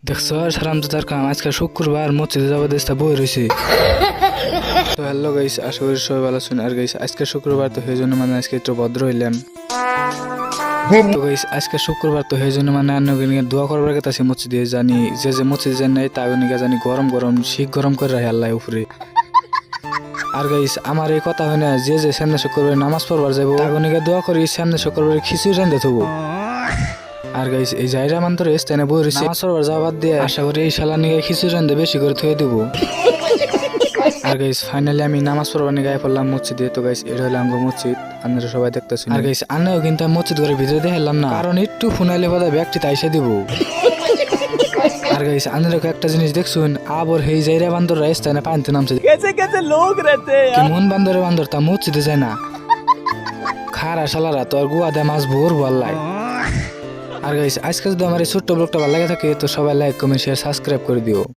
দেখছো সারামজাদার কাম আজকে শুক্রবার মসজিদে যাবো দেশটা বই রয়েছে। তো হ্যালো গাইস, আশা করি সবাই ভালো আছেন। আর গাইস আজকে শুক্রবার, তো সেই জন্য মানে আজকে একটু ভদ্র হইলাম। তো গাইস আজকে শুক্রবার, তো সেই জন্য মানে অন্যকে দোয়া করবার কথা আছে মসজিদে। জানি যে মসজিদে যান নাই তাকে জানি গরম গরম শীত গরম করে রাখে আল্লাহ উপরে। আর গাইস আমার এই কথা হয় না, যে সামনে শুক্রবার নামাজ পড়বার যাবো তাকে দোয়া করি সামনে শুক্রবার খিচুড়ি রান্ধে থবো। আর গাইস এই জায়গা মান্তর স্থানে বই রয়েছে, নামাজ পড়বার যাবার দিয়ে আশা করি এই শালা নিয়ে খিচুড়ি রান্ধে বেশি করে থুয়ে দেবো। আর গাইস ফাইনালি আমি নামাজ পড়বার নিয়ে গায়ে পড়লাম মসজিদে। তো গাইস এটা হলো আমার মসজিদ, আপনারা সবাই দেখতেছেন। আর গাইস আমিও কিন্তু মসজিদ ঘরের ভিতরে দেখলাম না, কারণ একটু ফোনাইলে বোধহয় ব্যক্তি তাইসে দিব। আর গাইস আপনারা একটা জিনিস দেখছুন, আবার এই জায়গা বান্দর স্থানে পানিতে নামছে। कैसे लोग रहते हैं यार। মন বান্দরে তা মসজিদে যায় না, খারা শালারা তো আর গুয়া দেয় মাছ ভোর বললাই। আর গাইস আজকে যদি আমার এই ছোট্ট ব্লগটা ভালো লাগে থাকে তো সবাই লাইক কমেন্ট শেয়ার সাবস্ক্রাইব করে দিও।